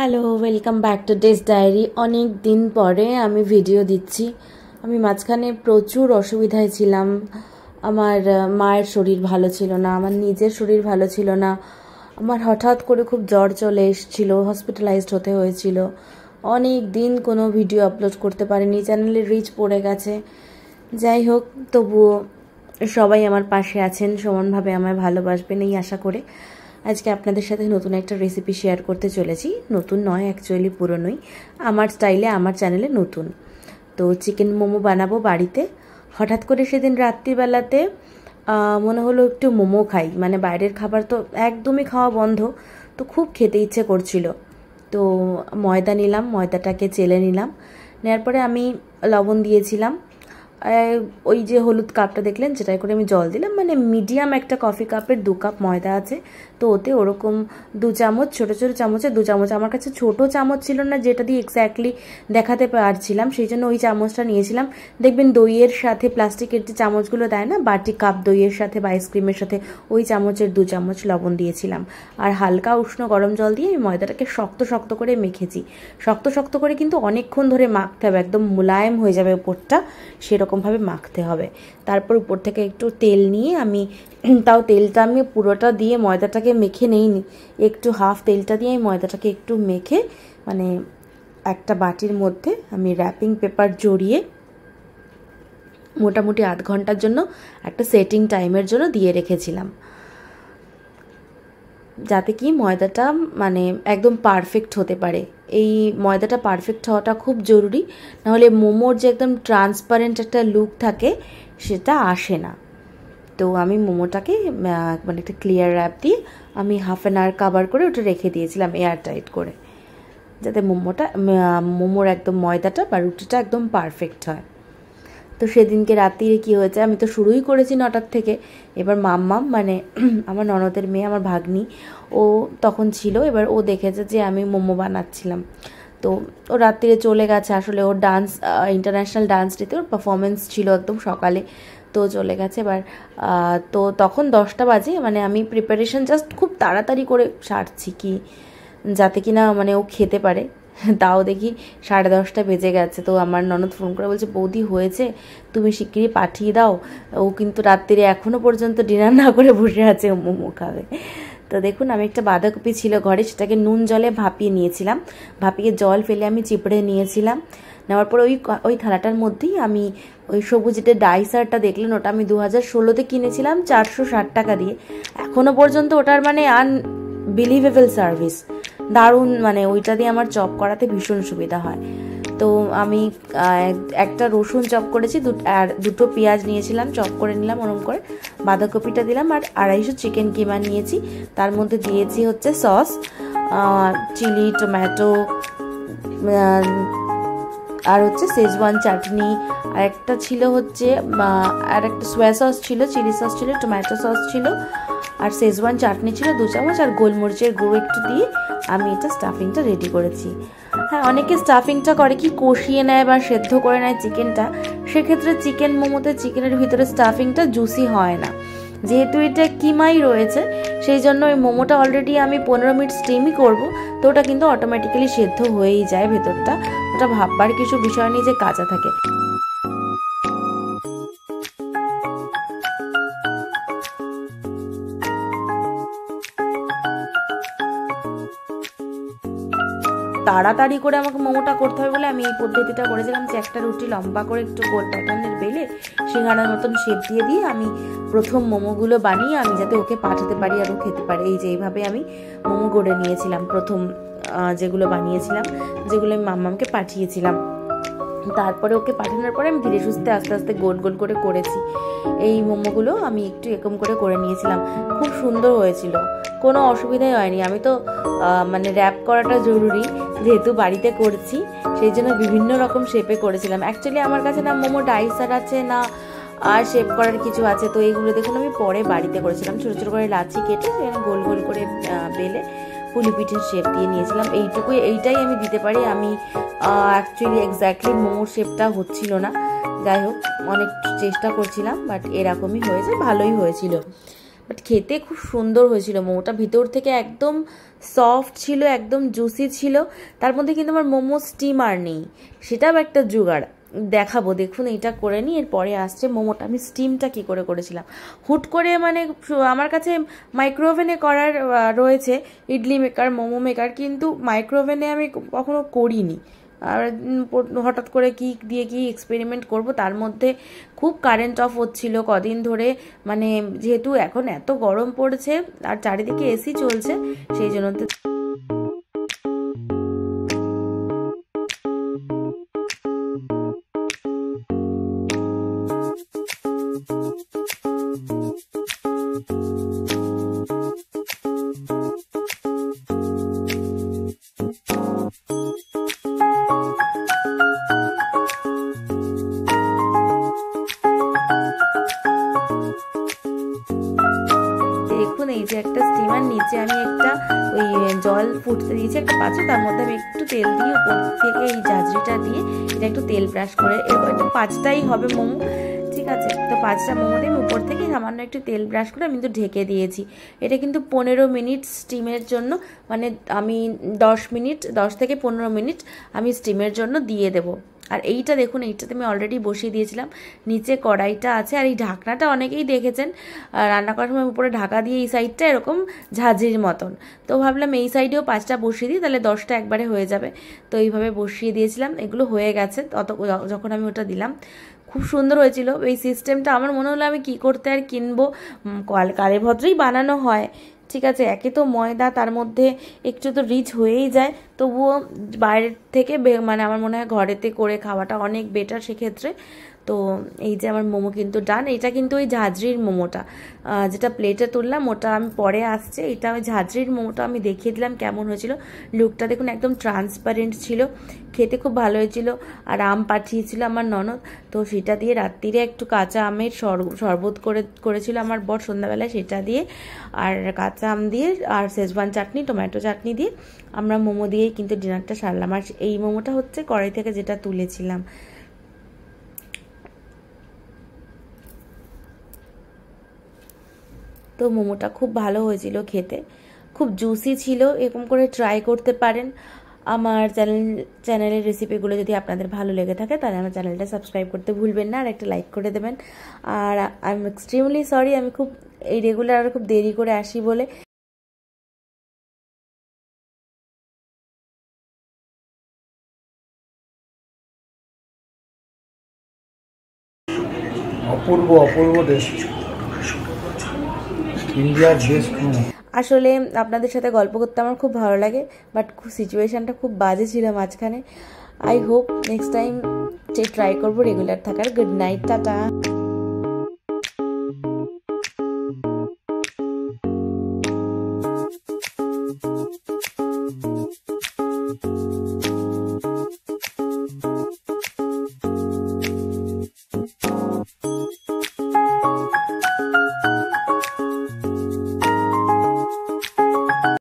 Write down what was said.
Hello, welcome back to days diary. অনেক দিন পরে আমি ভিডিও দিচ্ছি। আমি মাঝখানে প্রচুর অসুবিধায় ছিলাম। আমার মায়ের শরীর ভালো ছিল না, আমার নিজের শরীর ভালো ছিল না, আমার হঠাৎ করে খুব জ্বর চলে এসেছিল, হসপিটালাইজড হতে হয়েছিল। অনেক দিন কোনো ভিডিও আপলোড করতে পারিনি, চ্যানেলের রিচ পড়ে গেছে। যাই হোক, তবুও সবাই আমার পাশে আছেন, সমানভাবে আমায় ভালোবাসবেন এই আশা করে আজকে আপনাদের সাথে নতুন একটা রেসিপি শেয়ার করতে চলেছি। নতুন নয়, অ্যাকচুয়ালি পুরনোই, আমার স্টাইলে, আমার চ্যানেলে নতুন। তো চিকেন মোমো বানাবো বাড়িতে। হঠাৎ করে সেদিন রাত্রিবেলাতে মনে হলো একটু মোমো খাই, মানে বাইরের খাবার তো একদমই খাওয়া বন্ধ, তো খুব খেতে ইচ্ছে করছিল। তো ময়দা নিলাম, ময়দাটাকে চেলে নিলাম, নেওয়ার পরে আমি লবণ দিয়েছিলাম, ওই যে হলুদ কাপটা দেখলেন যেটাই করে আমি জল দিলাম, মানে মিডিয়াম একটা কফি কাপের 2 কাপ ময়দা আছে, তো ওতে ওরকম 2 চামচ, ছোটো ছোটো চামচে 2 চামচ, আমার কাছে ছোটো চামচ ছিল না যেটা দিয়ে এক্স্যাক্টলি দেখাতে পারছিলাম, সেই জন্য ওই চামচটা নিয়েছিলাম। দেখবেন দইয়ের সাথে প্লাস্টিকের যে চামচগুলো দেয় না, বাটি কাপ দইয়ের সাথে বা আইসক্রিমের সাথে, ওই চামচের 2 চামচ লবণ দিয়েছিলাম। আর হালকা উষ্ণ গরম জল দিয়ে আমি ময়দাটাকে শক্ত শক্ত করে মেখেছি। শক্ত শক্ত করে কিন্তু অনেকক্ষণ ধরে মাখতে হবে, একদম মোলায়েম হয়ে যাবে উপরটা, সেরকমভাবে মাখতে হবে। তারপর উপর থেকে একটু তেল নিয়ে আমি, তাও তেলটা আমি পুরোটা দিয়ে ময়দাটাকে মেখে নেইনি, একটু হাফ তেলটা দিয়ে ময়দাটাকে একটু মেখে, মানে একটা বাটির মধ্যে আমি র্যাপিং পেপার জড়িয়ে মোটামুটি আধ ঘন্টার জন্য একটা সেটিং টাইমের জন্য দিয়ে রেখেছিলাম, যাতে কি ময়দাটা মানে একদম পারফেক্ট হতে পারে। এই ময়দাটা পারফেক্ট হওয়াটা খুব জরুরি, নাহলে মোমোর যে একদম ট্রান্সপারেন্ট একটা লুক থাকে সেটা আসে না। তো আমি মোমোটাকে মানে একটা ক্লিয়ার র্যাপ দিয়ে আমি হাফ অ্যান আওয়ার কাভার করে ওটা রেখে দিয়েছিলাম এয়ার টাইট করে, যাতে মোমোর একদম ময়দাটা বা রুটিটা একদম পারফেক্ট হয়। তো সেদিনকে রাত্রিরে কী হয়েছে, আমি তো শুরুই করেছি 9টার থেকে, এবার মাম্মাম মানে আমার ননদের মেয়ে, আমার ভাগ্নি, ও তখন ছিল। এবার ও দেখেছে যে আমি মোমো বানাচ্ছিলাম, তো ও রাত্রিরে চলে গেছে। আসলে ওর ডান্স, ইন্টারন্যাশনাল ডান্স ডেতে ওর পারফরমেন্স ছিল একদম সকালে, তো চলে গেছে। এবার তো তখন 10টা বাজে, মানে আমি প্রিপারেশন জাস্ট খুব তাড়াতাড়ি করে সারছি কি যাতে কি না মানে ও খেতে পারে। তাও দেখি 10:30 বেজে গেছে। তো আমার ননদ ফোন করে বলছে, বৌদি হয়েছে, তুমি শিগগিরই পাঠিয়ে দাও। ও কিন্তু রাত্রিরে এখনও পর্যন্ত ডিনার না করে বসে আছে, ও মোমো খাবে। তো দেখুন, আমি একটা বাঁধাকপি ছিল ঘরে, সেটাকে নুন জলে ভাপিয়ে নিয়েছিলাম, ভাপিয়ে জল ফেলে আমি চিপড়ে নিয়েছিলাম। নেওয়ার পরে ওই থালাটার মধ্যেই আমি ওই সবুজ যে ডাইসারটা দেখলেন, ওটা আমি 2016-তে কিনেছিলাম 460 টাকা দিয়ে। এখনও পর্যন্ত ওটার মানে আনবিলিভেবল সার্ভিস, দারুণ, মানে ওইটা দিয়ে আমার চপ করাতে ভীষণ সুবিধা হয়। তো আমি একটা রসুন চপ করেছি, আর 2টো পেঁয়াজ নিয়েছিলাম, চপ করে নিলাম ওরকম করে, বাঁধাকপিটা দিলাম, আর 250 চিকেন কিমা নিয়েছি। তার মধ্যে দিয়েছি হচ্ছে সস, চিলি, টমেটো, আর হচ্ছে শেজওয়ান চাটনি, আর একটা ছিল হচ্ছে, আর একটা সোয়া সস ছিল, চিলি সস ছিল, টমেটো সস ছিল, আর শেজওয়ান চাটনি ছিল 2 চামচ, আর গোলমরিচের গুঁড়ো একটু দিয়ে আমি এটা স্টাফিংটা রেডি করেছি। হ্যাঁ, অনেকে স্টাফিংটা করে কি কষিয়ে নেয় বা সেদ্ধ করে নেয় চিকেনটা, সেক্ষেত্রে চিকেন মোমোতে চিকেনের ভিতরে স্টাফিংটা জুসি হয় না। যেহেতু এটা কিমাই রয়েছে, সেই জন্য ওই মোমোটা অলরেডি আমি 15 মিনিট স্টিমই করব, তো ওটা কিন্তু অটোমেটিক্যালি সেদ্ধ হয়েই যায় ভেতরটা, ওটা ভাববার কিছু বিষয় নেই যে কাঁচা থাকে। তাড়াতাড়ি করে আমাকে মোমোটা করতে হবে বলে আমি এই পদ্ধতিটা করেছিলাম, যে একটা রুটি লম্বা করে একটু গোল প্যাটার্নের বেলে সিঙ্গাড়ার মতন শেপ দিয়ে আমি প্রথম মোমোগুলো বানিয়ে আমি যাতে ওকে পাঠাতে পারি আর ও খেতে পারে, এইভাবে আমি মোমো গড়ে নিয়েছিলাম প্রথম, যেগুলো বানিয়েছিলাম, যেগুলো আমি মাম্মামকে পাঠিয়েছিলাম। তারপরে ওকে পাঠানোর পরে আমি ধীরে সুস্থে আস্তে আস্তে গোল গোল করে করেছি। এই মোমোগুলো আমি একটু এরকম করে নিয়েছিলাম, খুব সুন্দর হয়েছিল, কোনো অসুবিধাই হয়নি। আমি তো মানে র্যাপ করাটা জরুরি, যেহেতু বাড়িতে করছি, সেই জন্য বিভিন্ন রকম শেপে করেছিলাম। অ্যাকচুয়ালি আমার কাছে না মোমো ডাইসার আছে না আর শেপ করার কিছু আছে, তো এইগুলো দেখুন আমি পরে বাড়িতে করেছিলাম। ছোটো ছোটো করে লাচি কেটে গোল গোল করে বেলে পুলি পিঠের শেপ দিয়ে নিয়েছিলাম। এইটাই আমি দিতে পারি। আমি অ্যাকচুয়ালি এক্স্যাক্টলি মোমোর শেপটা হচ্ছিল না, যাই হোক অনেক চেষ্টা করছিলাম, বাট এরকমই হয়েছে, ভালোই হয়েছিল। বাট খেতে খুব সুন্দর হয়েছিল মোমোটা, ভিতর থেকে একদম সফট ছিল, একদম জুসি ছিল। তার মধ্যে কিন্তু আমার মোমো স্টিমার নেই, সেটাও একটা জোগাড়, দেখাবো। দেখুন এইটা করে নিই, এরপরে আসছে মোমোটা। আমি স্টিমটা কী করে করেছিলাম, হুট করে মানে আমার কাছে মাইক্রোওভেনে করার রয়েছে ইডলি মেকার, মোমো মেকার, কিন্তু মাইক্রোওভেনে আমি কখনো করিনি। আর হঠাৎ করে কি দিয়ে কি এক্সপেরিমেন্ট করব, তার মধ্যে খুব কারেন্ট অফ হচ্ছিল কদিন ধরে, মানে যেহেতু এখন এত গরম পড়েছে আর চারিদিকে এসি চলছে, সেই জন্য। দেখুন এই যে একটা স্টিমার, নিচে আমি একটা ওই জল ফুটতে দিয়েছি একটা পাত্রে, তার মধ্যে আমি একটু তেল দিয়ে উপর থেকে এই ঝাঁঝরিটা দিয়ে এটা একটু তেল ব্রাশ করে, এবার একটু 5টাই হবে মোমো, ঠিক আছে। তো 5টা মোমো দিয়ে উপর থেকে সামান্য একটু তেল ব্রাশ করে আমি কিন্তু ঢেকে দিয়েছি। এটা কিন্তু 15 মিনিট স্টিমের জন্য, মানে আমি 10 থেকে 15 মিনিট আমি স্টিমের জন্য দিয়ে দেবো। আর এইটা দেখুন, এইটাতে আমি অলরেডি বসিয়ে দিয়েছিলাম, নিচে কড়াইটা আছে। আর এই ঢাকনাটা অনেকেই দেখেছেন রান্না করার সময় উপরে ঢাকা দিয়ে এই সাইডটা এরকম ঝাঁঝরির মতন, তো ভাবলাম এই সাইডেও 5টা বসিয়ে দিই, তাহলে 10টা একবারে হয়ে যাবে। তো এইভাবে বসিয়ে দিয়েছিলাম, এগুলো হয়ে গেছে যখন আমি ওটা দিলাম। খুব সুন্দর হয়েছিল এই সিস্টেমটা। আমার মনে হলো আমি কি করতে আর কিনবো, কালে ভদ্রেই বানানো হয়, ঠিক আছে। একে তো ময়দা, তার মধ্যে একটু তো রিচ হয়েই যায়, তবুও বাইরের থেকে মানে আমার মনে হয় ঘরেতে করে খাওয়াটা অনেক বেটার সেক্ষেত্রে। তো এই যে আমার মোমো কিন্তু ডান। এটা কিন্তু ওই ঝাঁঝরির মোমোটা, যেটা প্লেটে তুললাম ওটা আমি পরে আসছে। এটা ওই ঝাঁঝরির মোমোটা আমি দেখিয়ে দিলাম কেমন হয়েছিল। লুকটা দেখুন একদম ট্রান্সপারেন্ট ছিল, খেতে খুব ভালো হয়েছিল। আর আম পাঠিয়েছিল আমার ননদ, তো সেটা দিয়ে রাত্রিরে একটু কাঁচা আমের শরবত করেছিল আমার বর সন্ধ্যাবেলায়, সেটা দিয়ে আর কাঁচা আম দিয়ে আর শেজওয়ান চাটনি, টমেটো চাটনি দিয়ে আমরা মোমো দিয়েই কিন্তু ডিনারটা সারলাম। আর এই মোমোটা হচ্ছে কড়াই থেকে যেটা তুলেছিলাম। তো মোমোটা খুব ভালো হয়েছিল খেতে, খুব জুসি ছিল। এরকম করে ট্রাই করতে পারেন। আমার চ্যানেলের রেসিপিগুলো যদি আপনাদের ভালো লেগে থাকে তাহলে আমার চ্যানেলটা সাবস্ক্রাইব করতে ভুলবেন না, আর একটা লাইক করে দেবেন। আর আই এম এক্সট্রিমলি সরি, আমি খুব এই রেগুলার খুব দেরি করে আসি বলে। অপূর্ব অপূর্ব দেশ, ইন্ডিয়ার বেস্ট মোমো। আসলে আপনাদের সাথে গল্প করতে আমার খুব ভালো লাগে, বাট সিচুয়েশানটা খুব বাজে ছিল মাঝখানে। I hope next time try করবো রেগুলার থাকার। Good night, tata.